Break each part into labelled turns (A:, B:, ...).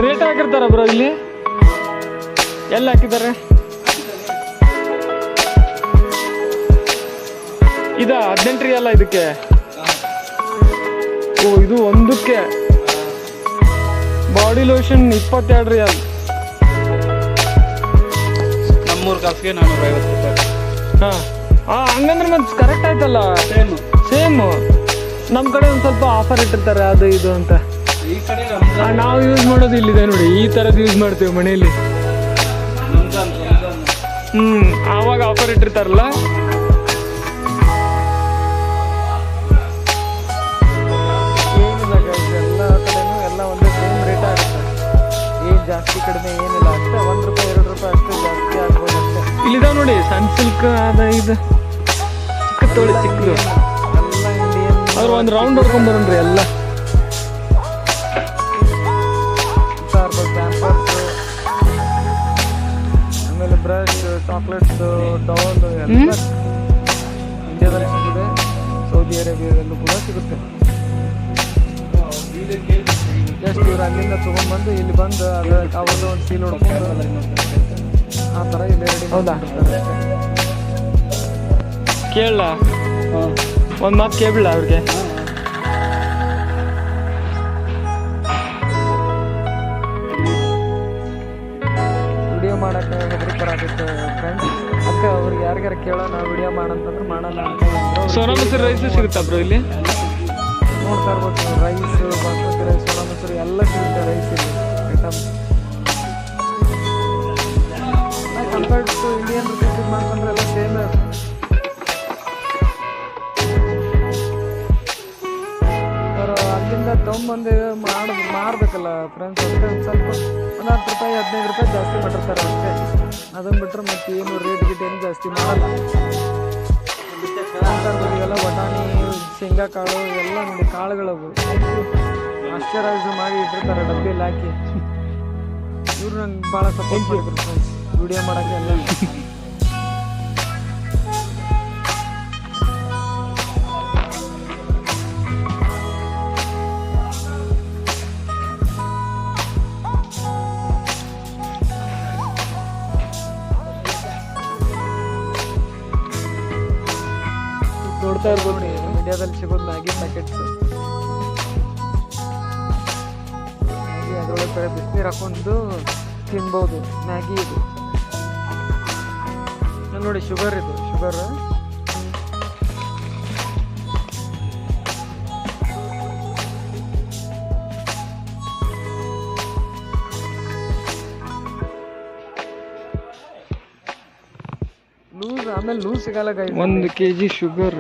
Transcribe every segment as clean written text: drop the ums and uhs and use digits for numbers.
A: Rate ಹಾಕಿರ್ತಾರ bro ಇಲ್ಲಿ? ಎಲ್ಲಿ ಹಾಕಿದ್ದಾರೆ? ಇದ 18 ರಿಯಲ್ ಇದಕ್ಕೆ? ಓ, ಇದು ಒಂದಕ್ಕೆ ಬಾಡಿ ಲೋಷನ್ 22 ರಿಯಲ್.
B: ನಮ್ಮೂರು ಕಾಫಿಗೆ 450 ರೂಪಾಯಿ.
A: ಹಂಗಂದ್ರೆ ಮತ್ತೆ ಕರೆಕ್ಟ್ ಆಯ್ತಲ್ಲ. ಸೇಮ್ ನಮ್ಮ ಕಡೆ ಒಂದು ಸ್ವಲ್ಪ ಆಫರ್ ಇಟ್ಟಿರ್ತಾರೆ ಅದು ಇದು ಅಂತ.
B: ಈ ಕಡೆ
A: ನಾವು ಯೂಸ್ ಮಾಡೋದು ಇಲ್ಲಿದೆ ನೋಡಿ, ಈ ಥರದ್ದು ಯೂಸ್ ಮಾಡ್ತೀವಿ ಮನೆಯಲ್ಲಿ. ಆವಾಗ ಆಫರ್ ಇಟ್ಟಿರ್ತಾರಲ್ಲ.
C: ಏನಿಲ್ಲ ಗೈಸ್, ಎಲ್ಲ ಕಡೆನೂ ಎಲ್ಲ ಒಂದೇ ಸೇಮ್ ರೇಟ್ ಆಗುತ್ತೆ. ಏನು ಜಾಸ್ತಿ ಕಡಿಮೆ ಏನಿಲ್ಲ, ಅಷ್ಟೇ 1 ರೂಪಾಯಿ 2 ರೂಪಾಯಿ ಅಷ್ಟೇ ಜಾಸ್ತಿ ಆಗ್ಬೋದು ಅಷ್ಟೇ.
A: ಇಲ್ಲಿದಾವ ನೋಡಿ ಸನ್ ಸಿಲ್ಕ್ ಅದ ಇದು ಚಿಕ್ಕ ತೋಳಿ ಚಿಕ್ಕದು.
C: ಎಲ್ಲ ಇಂಡಿಯನ್.
A: ಅವ್ರು ಒಂದು ರೌಂಡ್ ಹೊಡ್ಕೊಂಬರ್ರಿ ಎಲ್ಲ.
C: ಸ್ಟಾರ್ಬಕ್ಸ್, ಪ್ಯಾಂಪರ್ಸು, ಆಮೇಲೆ ಬ್ರಷ್, ಚಾಕ್ಲೇಟ್ಸು, ಡೌಲ್ ಎಲ್ಲ ಇಂಡಿಯಾದಲ್ಲಿ ಸಿಗುತ್ತೆ. ಸೌದಿ ಅರೇಬಿಯಾದಲ್ಲೂ ಕೂಡ ಸಿಗುತ್ತೆ. ಜಸ್ಟ್ ಇವ್ರು ಅಲ್ಲಿಂದ ತೊಗೊಂಡ್ಬಂದು ಇಲ್ಲಿ ಬಂದು ಅವ್ರದ್ದು ಒಂದು ಸೀಲ್ ಹೊಡ್ಕೊಂಡು ಆ ಥರ ಇಲ್ಲಿ ರೆಡಿ.
A: ಹೌದಾ? ಕೇಳಲ್ಲ, ಒಂದು ಮಾತು ಕೇಳಲ್ಲ ಅವ್ರಿಗೆ.
C: ವಿಡಿಯೋ ಮಾಡೋಕ್ಕೆ ಹೆದರಿಕೆ ಆಗುತ್ತೆ ಫ್ರೆಂಡ್ಸ್. ಅದಕ್ಕೆ ಅವ್ರಿಗೆ ಯಾರಿಗಾರ ಕೇಳೋಣ ವಿಡಿಯೋ ಮಾಡಂತಂದ್ರೆ ಮಾಡೋಣ ಅಂತ.
A: ಸೋನಾ ಮಸೂರಿ ರೈಸ್ ಸಿಗುತ್ತಾ ಬ್ರೋ ಇಲ್ಲಿ?
C: ನೋಡ್ತಾ ಇರ್ಬೋದು, ರೈಸ್, ಬಾಸ್ಮತಿ ರೈಸ್, ಸೋನಾ ಮಸೂರಿ ಎಲ್ಲ ಸಿಗುತ್ತೆ ರೈಸ್ ಇಲ್ಲಿ item. Compared to Indian rupees ಮಾಡ್ಕೊಂಡ್ರೆ ಎಲ್ಲ ಸೇಮ್. ಅವರು ಅಲ್ಲಿಂದ ತೊಗೊಂಬಂದು ಮಾರಬೇಕಲ್ಲ ಫ್ರೆಂಡ್ಸ್. ಅದಕ್ಕೆ ಒಂದು ಸ್ವಲ್ಪ 10 ರೂಪಾಯಿ 15 ರೂಪಾಯಿ ಜಾಸ್ತಿ ಮಾಡಿರ್ತಾರೆ ಅಷ್ಟೇ. ಅದನ್ನು ಬಿಟ್ಟರೆ ಮತ್ತೆ ಏನು ರೇಟ್ ಗಿಟ್ ಏನು ಜಾಸ್ತಿ ಮಾಡಲ್ಲ. ಇವೆಲ್ಲ ಬಟಾಣಿ, ಶೇಂಗಾ ಕಾಳು ಎಲ್ಲ ನೋಡಿ ಕಾಳುಗಳವು ಮಾಶ್ಚರೈಸ್ ಮಾಡಿ ಇಟ್ಟಿರ್ತಾರೆ ಡಬ್ಬಿಯಲ್ಲಿ ಹಾಕಿ. ಇವ್ರು ನಂಗೆ ಭಾಳ ಸಪೋರ್ಟ್ ಮಾಡಿದ್ರು ಫ್ರೆಂಡ್ಸ್ ವಿಡಿಯೋ ಮಾಡೋಕ್ಕೆ ಎಲ್ಲ. ನೋಡ್ತಾ ಇರ್ಬೋದು ನೋಡಿ, ಇಂಡಿಯಾದಲ್ಲಿ ಸಿಗೋದು ಮ್ಯಾಗಿ ಪ್ಯಾಕೆಟ್ಸು. ಮ್ಯಾಗಿ ಅದರೊಳಗೆ ಬಿಸಿನೀರು ಹಾಕೊಂಡು ತಿನ್ಬೋದು ಮ್ಯಾಗಿ. ಇದು ನೋಡಿ ಶುಗರ್, ಇದು ಶುಗರ್. ಲೂಸ್, ಆಮೇಲೆ ಲೂಸ್ ಸಿಗಲ್ಲ ಗೈ.
A: 1 kg ಶುಗರ್.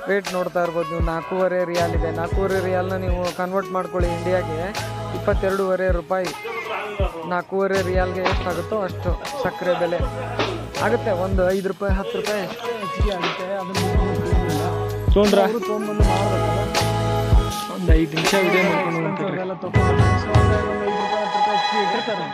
C: ರೇಟ್ ನೋಡ್ತಾ ಇರ್ಬೋದು ನೀವು. 4.5 ರಿಯಾಲ್ ಇದೆ. 4.5 ರಿಯಾಲ್ನ ನೀವು ಕನ್ವರ್ಟ್ ಮಾಡ್ಕೊಳ್ಳಿ ಇಂಡಿಯಾಗೆ 22.5 ರೂಪಾಯಿ. 4.5 ರಿಯಾಲ್ಗೆ ಎಷ್ಟಾಗುತ್ತೋ ಅಷ್ಟು ಸಕ್ಕರೆ ಬೆಲೆ ಆಗುತ್ತೆ. ಒಂದು 5 ರೂಪಾಯಿ 10 ರೂಪಾಯಿ ಅಷ್ಟೇ ಹೆಚ್ಚಿಗೆ ಆಗುತ್ತೆ. ಅದನ್ನು ತೊಗೊಂಡ್ಬಂದು ಮಾಡಬೇಕಲ್ಲ.
A: ಒಂದು 5 ನಿಮಿಷ ವಿಡಿಯೋ ಮಾಡ್ಕೊಂಡು
C: ಎಲ್ಲ ತೊಗೊಂಡು 5 ರೂಪಾಯಿ 10 ರೂಪಾಯಿ ಹೆಚ್ಚಿಗೆ ಇಟ್ಟಿರ್ತಾರೆ.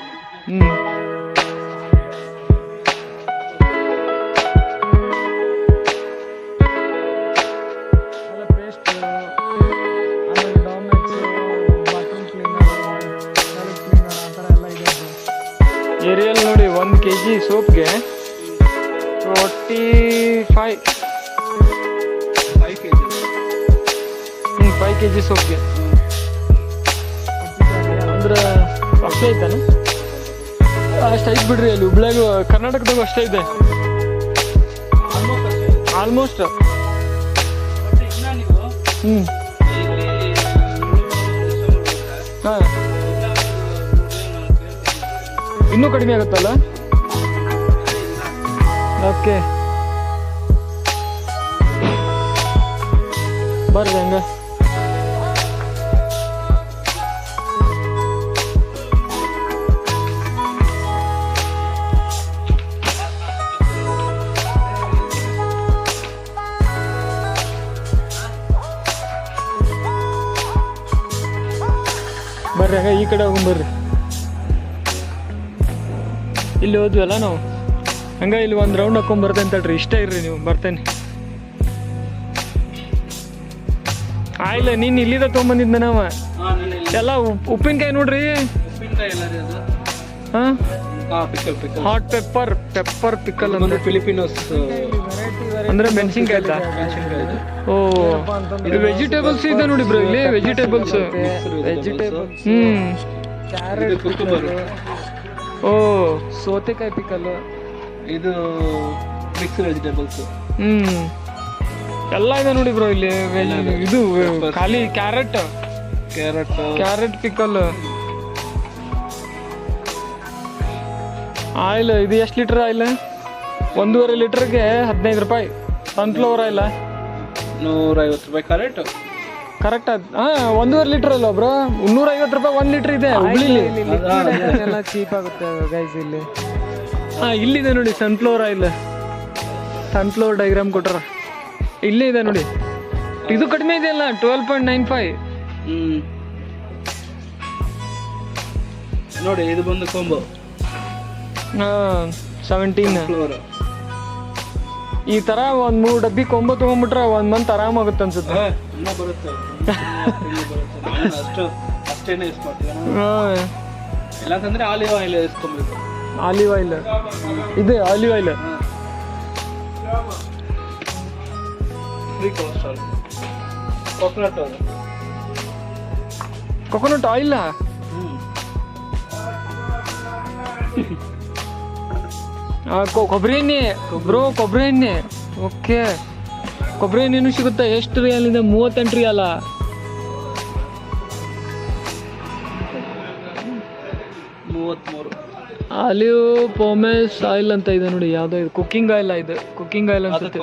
A: ಏರಿಯಲ್ ನೋಡಿ 1 kg ಸೋಪ್ಗೆ 45 5 kg ಸೋಪ್ಗೆ ಅಂದ್ರೆ ಅಷ್ಟೇ ಐತಾನೆ? ಅಷ್ಟು ಐತೆ ಬಿಡ್ರಿ. ಅಲ್ಲಿ ಹುಬ್ಳ್ಯಾಗ ಕರ್ನಾಟಕದಾಗ ಅಷ್ಟೇ ಇದೆ ಆಲ್ಮೋಸ್ಟ್. ಹಾಂ, ಇನ್ನೂ ಕಡಿಮೆ ಆಗುತ್ತಲ್ಲ? ಓಕೆ, ಬರ್ರಿ ಹಂಗ. ಬರ್ರಿ ಹಂಗ ಈ ಕಡೆ ಹೋಗ್ಬರ್ರಿ. ಇಲ್ಲಿ ಹೋದ್ವಲ್ಲ ನಾವು, ಹಂಗ ಇಲ್ಲಿ 1 ರೌಂಡ್ ಹಾಕೊಂಡ್ ಬರ್ತೇನೆ ತಡ್ರಿ. ಇಷ್ಟ ಇರ್ರಿ ನೀವು, ಬರ್ತೇನೆ. ಆಯಿಲ್ಲ ನೀನು ಇಲ್ಲಿದ ತೊಗೊಂಬಂದಿದ್ದ ನಾವ
B: ಹಾಂ ನೆನ್ನೆ
A: ಎಲ್ಲ ಉಪ್ಪಿನಕಾಯಿ ನೋಡ್ರಿ.
B: ಉಪ್ಪಿನಕಾಯಿ ಎಲ್ಲ ರೀ ಅದು.
A: ಹಾಂ
B: ಹಾಂ ಪಿಕಲ್
A: ಹಾಟ್ ಪೆಪ್ಪರ್ ಪಿಕ್ಕಲ್
B: ಬಂದು ಫಿಲಿಪಿನೋಸ್
A: ಅಂದ್ರೆ ಮೆಣಸಿನ್ಕಾಯಿ ಆಯ್ತಾ?
B: ಮೆಣಸಿನ್ಕಾಯಿ ಇದು.
A: ಓ ಇದು ವೆಜಿಟೇಬಲ್ಸ್ ಇದೆ ನೋಡಿ ಬ್ರೋ, ಇಲ್ಲಿ ವೆಜಿಟೇಬಲ್ಸ್.
C: ವೆಜಿಟೇಬಲ್ಸ್, ಕ್ಯಾರೆಟ್
B: ಇದು ಕುಕುಂಬರ್.
A: ಓ
C: ಸೌತೆಕಾಯಿ ಪಿಕಲ್,
B: ಇದು ಮಿಕ್ಸ್ ವೆಜಿಟೇಬಲ್ಸ್.
A: ಎಲ್ಲ ಇದೆ ನೋಡಿ ಬ್ರೋ ಇಲ್ಲಿ. ಇದು ಖಾಲಿ ಕ್ಯಾರೆಟ್ ಪಿಕ್ಕಲ್. ಆಯಿಲ್ ಇದು ಎಷ್ಟು ಲೀಟ್ರ್ ಆಯಿಲ್? 1.5 ಲೀಟ್ರಿಗೆ 15 ರೂಪಾಯಿ. ಸನ್ಫ್ಲವರ್ ಆಯಿಲ್
B: 150 ರೂಪಾಯಿ
A: ಕರೆಕ್ಟ್ ಅದು. 1.5 ಲೀಟ್ರ್ ಅಲ್ಲ ಬ್ರೋ, 250 ರೂಪಾಯಿ 1 ಲೀಟ್ರ್ ಇದೆ ಹುಬ್ಳಿಲಿ.
C: ಎಲ್ಲ ಚೀಪ್ ಆಗುತ್ತೆ ಗೈಸ್ ಇಲ್ಲಿ.
A: ಇಲ್ಲಿದೆ ನೋಡಿ ಸನ್ಫ್ಲವರ್ ಆಯಿಲ್. ಸನ್ಫ್ಲವರ್ ಡೈಗ್ರಾಮ್ ಕೊಟ್ರ ಇಲ್ಲೇ ಇದೆ ನೋಡಿ. ಇದು ಕಡಿಮೆ ಇದೆಯಲ್ಲ 12.95.
B: ನೋಡಿ ಇದು ಬಂದು ಕೊಂಬೋ
A: 17.
B: ಫ್ಲೋರ್.
A: ಈ ತರ 3 ಡಬ್ಬಿ ಕೊಂಬೋ ತಗೊಂಡ್ಬಿಟ್ರೆ 1 ಮಂತ್ ಆರಾಮಾಗುತ್ತೆ ಅನ್ಸುತ್ತೆ.
B: ಇನ್ನೂ ಬರುತ್ತೆ ನಾನು ಅಷ್ಟೇನೆ ಯೂಸ್ ಮಾಡ್ತೀವಿ. ಇಲ್ಲಾಂತಂದ್ರೆ ಆಲಿವ್ ಆಯಿಲ್ ಇಸ್ಕೊಂಬೇಕು.
A: ಆಲಿವ್ ಆಯಿಲ್ ಇದೆ, olive oil.
B: Free cholesterol.
A: Coconut oil ಕೊಬ್ಬರಿ ಎಣ್ಣೆ ಬ್ರೋ, ಕೊಬ್ಬರಿ ಎಣ್ಣೆ. ಓಕೆ, ಕೊಬ್ಬರಿ ಎಣ್ಣೆನೂ ಸಿಗುತ್ತೆ. ಎಷ್ಟು ರಿಯಾಲ್ ಇದೆ? 38 ರಿಯಾಲ. ಆಲಿವ್ ಪೋಮೆಸ್ ಆಯಿಲ್ ಅಂತ ಇದೆ ನೋಡಿ. ಯಾವುದೋ ಇದು ಕುಕ್ಕಿಂಗ್ ಆಯಿಲ್. ಇದು ಕುಕ್ಕಿಂಗ್ ಆಯಿಲ್ ಅನ್ಸುತ್ತೆ.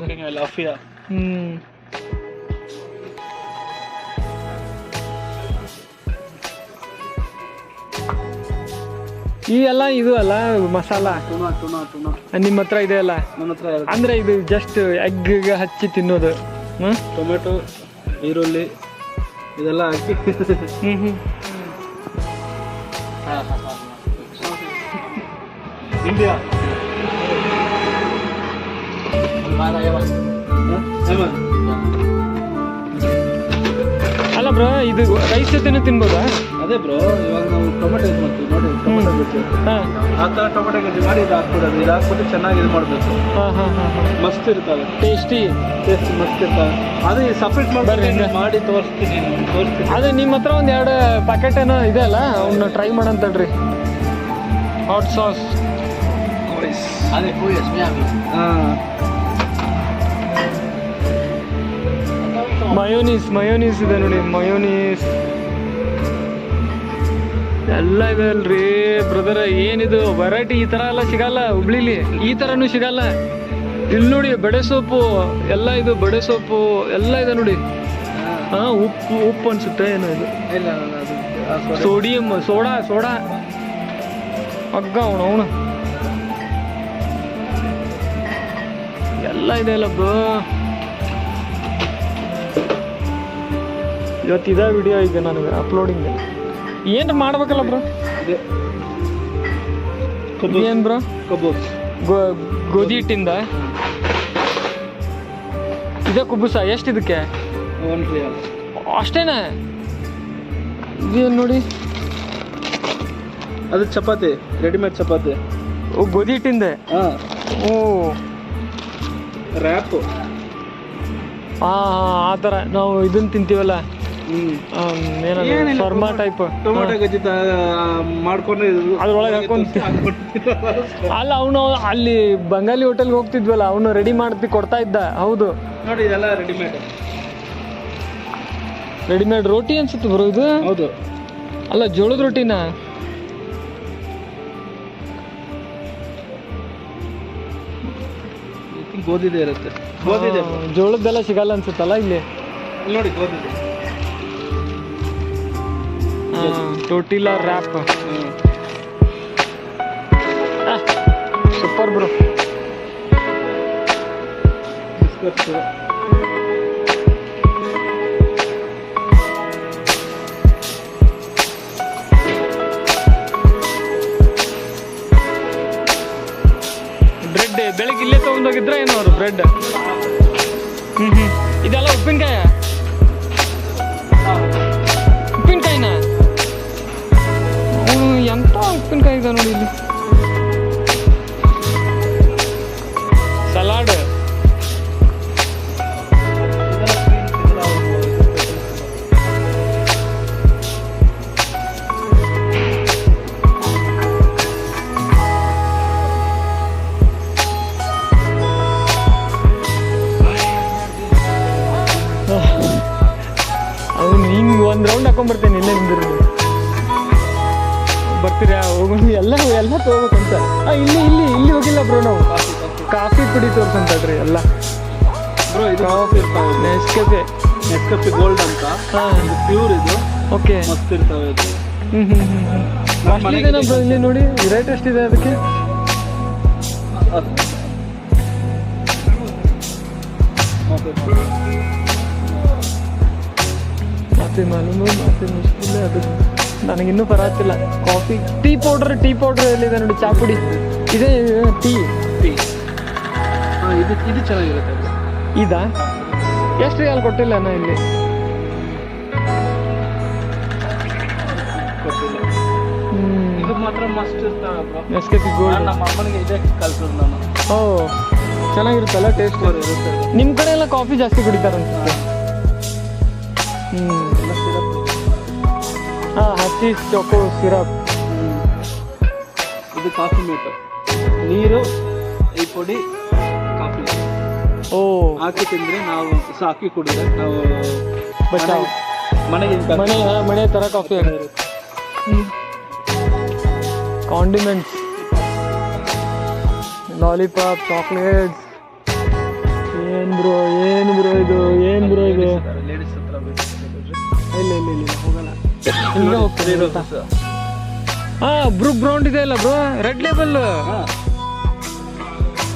A: ಈ ಎಲ್ಲ ಇದು ಅಲ್ಲ ಮಸಾಲ ನಿಮ್ಮ ಹತ್ರ ಇದೆ ಅಲ್ಲ?
B: ನನ್ನ ಹತ್ರ
A: ಅಂದ್ರೆ ಇದು ಜಸ್ಟ್ ಎಗ್ಗೆ ಹಚ್ಚಿ ತಿನ್ನೋದು.
B: ಟೊಮೆಟೊ, ಈರುಳ್ಳಿ ಇದೆಲ್ಲ ಹಾಕಿ. ಇಂಡಿಯಾ
A: ಅಲ್ಲ ಬ್ರೋ, ಇದು ರೈಸ್ ಜೊತೆನೂ ತಿನ್ಬೋದಾ?
B: ಅದೇ ಬ್ರೋ, ಇವಾಗ ನಾವು ಟೊಮೆಟೊ ಯೂಸ್ ಮಾಡ್ತೀವಿ ನೋಡಿ. ಟೊಮೆಟೊ ಗೊಜ್ಜು ಆ ಥರ ಟೊಮೆಟೊ ಗೊಜ್ಜು ಮಾಡಿ ಇದು ಹಾಕ್ಬಿಡೋದು. ಇದು ಹಾಕ್ಬಿಟ್ಟು ಚೆನ್ನಾಗಿ ಇದು ಮಾಡಬೇಕು. ಮಸ್ತ್ ಇರ್ತವೆ, ಟೇಸ್ಟ್ ಮಸ್ತ್ ಇರ್ತವೆ. ಅದು ಸಪ್ರೇಟ್ ಮಾಡಿ ತೋರಿಸ್ತೀನಿ.
A: ಅದೇ ನಿಮ್ಮ ಹತ್ರ ಒಂದು 2 ಪ್ಯಾಕೆಟ್ ಏನೋ ಇದೆ ಅಲ್ಲ, ಅವನ್ನ ಟ್ರೈ ಮಾಡಂತಡ್ರಿ. ಹಾಟ್ ಸಾಸ್
B: ಅದೇ
A: ಮಯೋನೀಸ್ ಇದೆ ನೋಡಿ. ಮಯೋನೀಸ್ ಎಲ್ಲ ಇದೆ ಅಲ್ರಿ ಬ್ರದರ್. ಏನಿದು ವೆರೈಟಿ ಈ ಥರ ಎಲ್ಲ ಸಿಗಲ್ಲ ಹುಬ್ಳಿಲಿ. ಈ ಥರನೂ ಸಿಗಲ್ಲ. ಇಲ್ಲಿ ನೋಡಿ ಬಡೆ ಸೊಪ್ಪು ಎಲ್ಲ, ಇದು ಬಡೆ ಸೊಪ್ಪು ಎಲ್ಲ ಇದೆ ನೋಡಿ. ಉಪ್ಪು ಅನ್ಸುತ್ತೆ ಏನೋ ಇದು. ಸೋಡಿಯಂ ಸೋಡಾ ಹಗ್ಗ ಅವನು ಎಲ್ಲ ಇದೆ ಅಲ್ಲ ಬ್ರೋ. ಇವತ್ತು ಇದೇ ವಿಡಿಯೋ ಈಗ ನನಗೆ ಅಪ್ಲೋಡಿಂಗ್. ಏನು ಮಾಡ್ಬೇಕಲ್ಲ ಬ್ರೋ? ಏನು ಬ್ರೋ? ಗೋಧಿ ಹಿಟ್ಟಿಂದ ಇದೇ ಕುಬ್ಬುಸ. ಎಷ್ಟು ಇದಕ್ಕೆ?
B: 1 ರಿಯಾಲ್
A: ಅಷ್ಟೇನಾ? ಇದೇನು ನೋಡಿ,
B: ಅದು ಚಪಾತಿ, ರೆಡಿಮೇಡ್ ಚಪಾತಿ.
A: ಗೋಧಿ ಹಿಟ್ಟಿಂದೆ. ಓ
B: ರ್ಯಾಪು.
A: ಆ ಥರ ನಾವು ಇದನ್ನ ತಿಂತೀವಲ್ಲ, ಶರ್ಮಾ ಟೈಪ್.
B: ಟೊಮೆಟೊ ಗೊಜ್ಜು ಮಾಡ್ಕೊಂಡು
A: ಅದ್ರೊಳಗೆ ಹಾಕೊಂಡು. ಅಲ್ಲ ಅವನು ಅಲ್ಲಿ ಬಂಗಾಲಿ ಹೋಟೆಲ್ಗೆ ಹೋಗ್ತಿದ್ವಲ್ಲ, ಅವನು ರೆಡಿ ಮಾಡಿ ಕೊಡ್ತಾ ಇದ್ದ. ಹೌದು
B: ನೋಡಿ, ಇದೆಲ್ಲ
A: ರೆಡಿಮೇಡ್ ರೋಟಿ ಅನ್ಸುತ್ತೆ ಬರೋ ಇದು.
B: ಹೌದು.
A: ಅಲ್ಲ ಜೋಳದ ರೊಟ್ಟಿನ?
B: ಗೋಧಿದೆ ಇರುತ್ತೆ.
A: ಜೋಳದ್ದೆಲ್ಲ ಸಿಗಲ್ಲ ಅನ್ಸುತ್ತಲ್ಲ ಇಲ್ಲಿ.
B: ನೋಡಿ ಗೋಧಿದೆ.
A: Tortilla wrap. Super bro.
B: Biscuits.
A: Bread ಬೆಳಗ್ಗೆ ಇಲ್ಲೇ ತಗೊಂಡೋಗಿದ್ರೆ ಏನೋ ಅವರು ಬ್ರೆಡ್. ಇದೆಲ್ಲ ಉಪ್ಪಿನಕಾಯ. ಉಪ್ಪಿನಕಾಯಿ ಇದೆ ನೋಡಿ ಇಲ್ಲಿ. ಸಲಾಡ್ ಅವನು ಹಿಂಗೆ ಒಂದು ರೌಂಡ್ ಹಾಕೊಂಡ್ಬರ್ತೇನೆ ಇಲ್ಲೇ ನಿಂದಿರು. ಬರ್ತೀರಾ ಹೋಗೋಣ ಎಲ್ಲ ತೊಗೋಬೇಕಂತ. ಇಲ್ಲಿ ಇಲ್ಲಿ ಇಲ್ಲಿ ಹೋಗಿಲ್ಲ ಬ್ರೋ ನಾವು. ಕಾಫಿ ಪುಡಿ ತೋರ್ಸಂತಡ್ರಿ ಎಲ್ಲ
B: ಬ್ರೋ. ಇದು ಕಾಫಿ ಇರ್ತಾವೆ, ನೆಸ್ಕೆಫೆ ಗೋಲ್ಡ್ ಅಂತ. ಇದು ಪ್ಯೂರ್, ಇದು
A: ಓಕೆ
B: ಮಸ್ತ್ ಇರ್ತಾವೆ ಇದು.
A: ಕಾಸ್ಟ್ಲಿದೇನಾ ಬ್ರೋ? ಇಲ್ಲಿ ನೋಡಿ ರೇಟ್ ಎಷ್ಟಿದೆ ಅದಕ್ಕೆ? ಮಾತೆ ಮಾಲೂಮು ಮಾತೆ ಮುಷ್ಕಿಲ್ಲ. ಅದು ನನಗಿನ್ನೂ ಬರತ್ತಿಲ್ಲ. ಕಾಫಿ ಟೀ ಪೌಡ್ರ್ ಎಲ್ಲಿದೆ ನೋಡಿ. ಚಾ ಪುಡಿ ಇದೆ. ಟೀ
B: ಇದು ಚೆನ್ನಾಗಿರುತ್ತೆ.
A: ಇದಾ? ಎಷ್ಟು ರಿಯಾಲ್ ಕೊಟ್ಟಿಲ್ಲ ನಾ ಇಲ್ಲಿ.
B: ಇದು ಮಾತ್ರ ಮಸ್ತ್ ಇರ್ತಾವೆ ಬ್ರೋ.
A: ನೆಸ್ಕೆಫೆ ಗೋಲ್ಡ್
B: ನಮ್ಮ ಅಮ್ಮನಿಗೆ ಇದೇ ಕಲ್ಸೋದು ನಾನು.
A: ಓ ಚೆನ್ನಾಗಿರುತ್ತಲ್ಲ ಟೇಸ್ಟ್.
B: ಇರುತ್ತೆ.
A: ನಿಮ್ಮ ಕಡೆ ಎಲ್ಲ ಕಾಫಿ ಜಾಸ್ತಿ ಕುಡಿತಾರಂತ. ಹಸಿ ಚೊಕೋ ಸಿರಪ್.
B: ಇದು ಕಾಫಿ ಮೇಟ್. ನೀರು, ಈ ಪುಡಿ, ಕಾಫಿ
A: ಓ
B: ಹಾಕಿ ತಿಂದರೆ ನಾವು ಹಾಕಿ ಕುಡಿದ್ರೆ ನಾವು
A: ಬಚಾವ್. ಮನೆ ಥರ ಕಾಫಿ ಆಗುತ್ತೆ. Condiments, lollipop, chocolates. ಏನು ಬ್ರೋ ಇದು?
B: ಲೇಡೀಸ್ ಹತ್ರ
A: ಇಲ್ಲ ಹೋಗಲ್ಲ. ಹಿಂಗೆ ಹೋಗ್ತಾರೆ. ಬ್ರೂಕ್ ಬ್ರೌಂಡ್ ಇದೆ ಅಲ್ಲ ಬ್ರೋ, ರೆಡ್ ಲೇಬಲ್.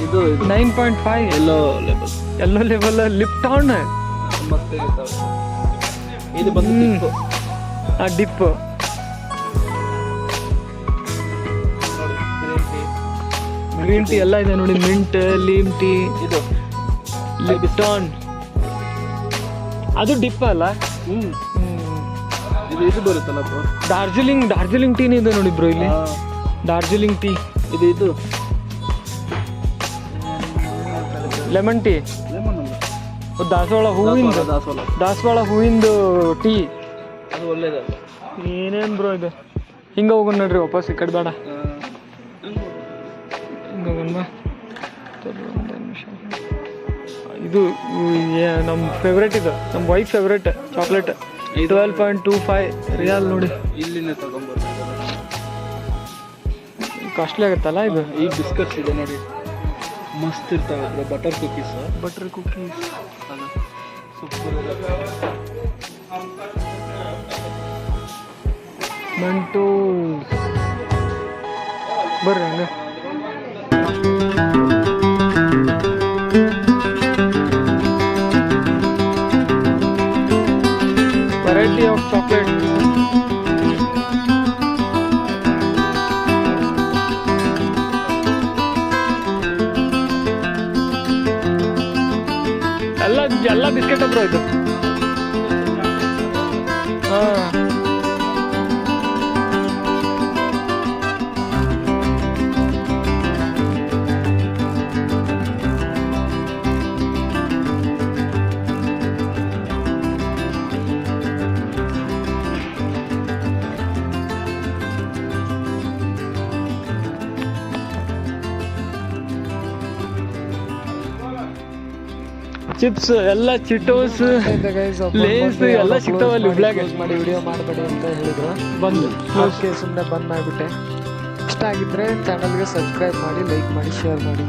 B: ಇದು
A: 9.5 ಎಲ್ಲೋ ಲೇಬಲ್ ಲಿಪ್ಟಾನ್.
B: ಮಸ್ತ್ ಇರ್ತಾವೆ. ಇದು ಬಂದು
A: ಡಿಪ್. ಗ್ರೀನ್ ಟೀ ಎಲ್ಲ ಇದೆ ನೋಡಿ. ಮಿಂಟ್, ಲೀಮ್ ಟೀ,
B: ಇದು
A: ಲಿಪ್ಟಾನ್. ಅದು ಡಿಪ್ ಅಲ್ಲ?
B: ಇದು ಬರುತ್ತಲ್ಲ ಬ್ರೋ.
A: ಡಾರ್ಜಿಲಿಂಗ್ ಟೀನೇ ಇದೆ ನೋಡಿ ಬ್ರೋ ಇಲ್ಲಿ. ಡಾರ್ಜಿಲಿಂಗ್ ಟೀ.
B: ಇದು
A: ಲೆಮನ್ ಟೀ. ದಾಸವಾಳ ಹೂವಿಂದು ಟೀ.
B: ಅದು ಒಳ್ಳೇದಲ್ಲ.
A: ಏನೇನು ಬ್ರೋ ಇದು? ಹಿಂಗೆ ಹೋಗೋಣ ನೋಡ್ರಿ ವಾಪಸ್. ಈ ಕಡೆ ಬೇಡ, ಹಿಂಗೆ ಹೋಗೋಣ. ಇದು ನಮ್ಮ ಫೇವ್ರೇಟ್. ಇದು ನಮ್ಮ ವೈಫ್ ಫೇವ್ರೇಟ್ ಚಾಕ್ಲೇಟ್. 12.25 ರಿಯಾಲ್ ನೋಡಿ.
B: ಇಲ್ಲಿನೇ ತಗೊಂಡ್ಬರ್ತಾರೆ.
A: ಕಾಸ್ಟ್ಲಿ ಆಗುತ್ತಲ್ಲ ಇದು.
B: ಈ ಬಿಸ್ಕಟ್ಸ್ ಇದೆ ನೋಡಿ, ಮಸ್ತ್ ಇರ್ತಾವೆ. Butter cookies. ಅದು ಸೂಪರ್.
A: ಮಂಟು ಬರ್ರಿ ಹಂಗೆ. variety of chocolate. ಎಲ್ಲ ಬಿಸ್ಕೆಟ್ ಬ್ರೋ ಇದು. ಚಿಪ್ಸ್ ಎಲ್ಲ, ಚಿಟೋಸ್, ಲೇಸ್ ಎಲ್ಲ ಸಿಗ್ತಾವಲ್ಲಿ ಹುಬ್ಳ್ಯಾಗ.
C: ಮಾಡಿ ವಿಡಿಯೋ ಮಾಡಬೇಡಿ ಅಂತ ಹೇಳಿದ್ರು.
A: ಬಂದು
C: ಸುಮ್ಮನೆ ಬಂದ್ ಮಾಡಿಬಿಟ್ಟೆ. ಇಷ್ಟ ಆಗಿದ್ರೆ ಚಾನಲ್ಗೆ ಸಬ್ಸ್ಕ್ರೈಬ್ ಮಾಡಿ, ಲೈಕ್ ಮಾಡಿ, ಶೇರ್ ಮಾಡಿ.